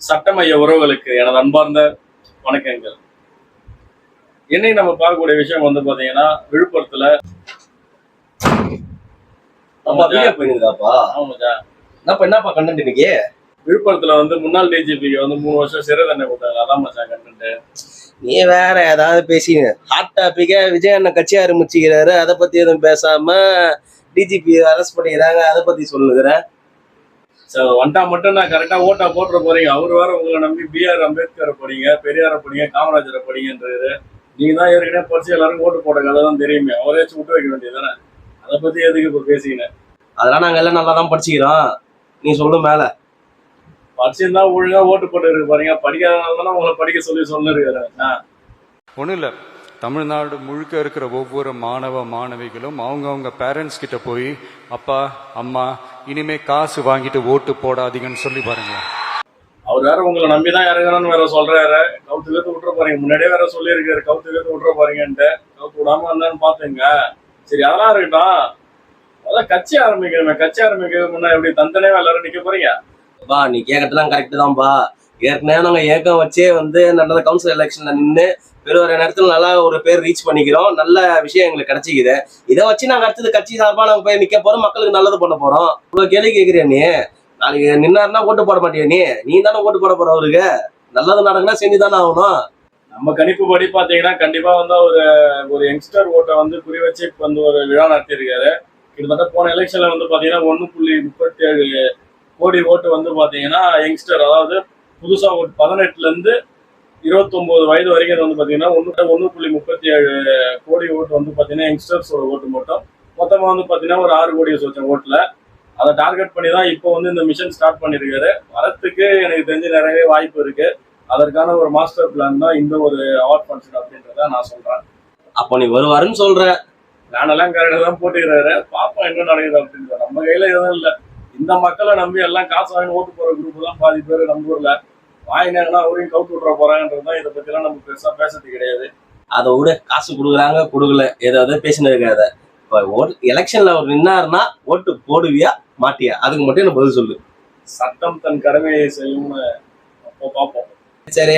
சட்டமைய உறவுகளுக்கு எனது அன்பார்ந்த வணக்கங்கள். இன்னைக்கு நம்ம பார்க்கக்கூடிய விஷயம் வந்து பாத்தீங்கன்னா விழுப்புரத்துல என்னப்பா கண்டென்ட் இன்னைக்கு விழுப்புரத்துல வந்து முன்னாள் டிஜிபிக்கு வந்து 3 வருஷம் சிறை தண்டனை கொடுத்தாங்க. அதான் மச்சான் கண்டென்ட். நீ வேற ஏதாவது பேசிங்க. ஹாட் டாபிக்க விஜய் அண்ணன் கட்சி ஆரம்பிச்சுக்கிறாரு, அதை பத்தி எதுவும் பேசாம டிஜிபி அரெஸ்ட் பண்ணிக்கிறாங்க, அதை பத்தி சொல்லுகிறேன். வண்டா மட்டும் நான் கரெக்டா ஓட்டா போட்டுற போறீங்க. அவர் வேற உங்களை நம்பி BR அம்பேத்கரை படிங்க, பெரியாரை படிங்க, காமராஜரை படிங்கன்றது. நீங்க தான் ஏற்கனவே படிச்சு எல்லாரும் ஓட்டு போட்ட கதை தான் தெரியுமே. அவரையாச்சும் விட்டு வைக்க வேண்டியதுதானே. அதை பத்தி எதுக்கு இப்ப பேசிக்கினேன்? அதெல்லாம் நாங்க எல்லாம் நல்லா தான் படிச்சுக்கிறோம். நீ சொல்லு மேல. படிச்சிருந்தா ஒழுங்கா ஓட்டு போட்டு இருக்கு பாருங்க. படிக்காதனால உங்களை படிக்க சொல்லி சொல்லிருக்கிறேன். ஒன்றும் இல்லை, தமிழ்நாடு முழுக்க இருக்கிற ஒவ்வொரு மாணவிகளும் அவங்க பேரண்ட்ஸ் கிட்ட போய் அப்பா அம்மா இனிமே காசு வாங்கிட்டு ஓட்டு போடாதீங்கன்னு சொல்லி பாருங்க. அவர் வேற உங்களை நம்பிதான் இறங்கணும்னு வேற சொல்றாரு. கவுத்து வேத்து விட்டுற பாருங்க. முன்னாடியே வேற சொல்லி இருக்காரு கவுத்து வேத்து விட்டுற பாருங்கன்ட்டு. கவுத்து விடாம இருந்தான்னு பாத்துங்க. சரி, அதெல்லாம் இருக்கட்டும். அதான் கட்சி ஆரம்பிக்கணுமே. கட்சி ஆரம்பிக்க முன்னா எப்படி தந்தனையா எல்லாரும் நிக்க போறீங்க? நீ கேட்கறதுலாம் கரெக்ட் தான்ப்பா. ஏற்கனவே நாங்க ஏக்கம் வச்சே நல்ல கவுன்சில் எலெக்ஷன்ல நின்று பெருவர நேரத்துல நல்லா ஒரு பேர் ரீச் பண்ணிக்கிறோம். நல்ல விஷயம் எங்களுக்கு கிடைச்சிக்குது. இதை வச்சு நாங்க அடுத்தது கட்சி சார்பா நாங்க போய் நிக்க போறோம், மக்களுக்கு நல்லது பண்ண போறோம். இவ்வளவு கேள்வி கேட்கிறியா நீ? நாளைக்கு நின்னாருன்னா ஓட்டு போட மாட்டியா? நீ தானே ஓட்டு போட போற. அவருக்கு நல்லது நடக்குன்னா செஞ்சுதானே ஆகணும். நம்ம கணிப்பு படி பாத்தீங்கன்னா கண்டிப்பா வந்து ஒரு யங்ஸ்டர் ஓட்டை வந்து குறி வச்சு வந்து ஒரு விழா நடத்தியிருக்காரு. கிட்டத்தட்ட போன எலெக்ஷன்ல வந்து பாத்தீங்கன்னா 1.37 கோடி ஓட்டு வந்து பாத்தீங்கன்னா யங்ஸ்டர், அதாவது புதுசா 18ல இருந்து 29 வயது வரைக்கும் வந்து பாத்தீங்கன்னா 1.37 கோடி ஓட்டு வந்து பாத்தீங்கன்னா யங்ஸ்டர்ஸோட ஓட்டு மட்டும். மொத்தமா வந்து பாத்தீங்கன்னா ஒரு 6 கோடி சொச்சம் ஓட்டுல அதை டார்கெட் பண்ணி தான் இப்போ வந்து இந்த மிஷன் ஸ்டார்ட் பண்ணிருக்காரு. வரத்துக்கு எனக்கு தெரிஞ்சு நிறையவே வாய்ப்பு இருக்கு. அதற்கான ஒரு மாஸ்டர் பிளான் தான் இந்த ஒரு அவார்ட் ஃபங்க்ஷன் அப்படின்றத நான் சொல்றேன். அப்போ நீ வருவாருன்னு சொல்ற? பிளானெல்லாம் கரெக்டாக தான் போட்டுக்கிறாரு. பாப்பா என்ன நடக்குது அப்படின்ற. நம்ம கையில எதுவும் இல்லை. இந்த மக்களை நம்பி எல்லாம் காசு வாங்கி ஓட்டு போற குரூப் தான் பாதி பேர் நம்ம ஊர்ல. வாங்கினாங்கன்னா அவரையும் கவுத்து விட்ற போறாங்கன்றதுதான். இதை பத்தி எல்லாம் நம்ம பெருசா பேசுறது கிடையாது. அதை விட காசு கொடுக்குறாங்க கொடுக்கல ஏதாவது பேசினு இருக்காத. இப்ப ஓட்டு எலெக்ஷன்ல அவர் நின்னாருன்னா ஓட்டு போடுவியா மாட்டியா? அதுக்கு மட்டும் எனக்கு பதில் சொல்லு. சட்டம் தன் கடமையை செய்யும். அப்போ பார்ப்போம். சரி,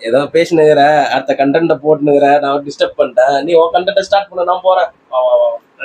ஏதோ பேசினுக்கிற, அடுத்த கண்டென்ட்டை போட்டுனுக்கிற, நான் டிஸ்டர்ப் பண்ணிட்டேன். நீ உன் கண்டென்ட்டை ஸ்டார்ட் பண்ண, நான் போறேன். வா வா வா.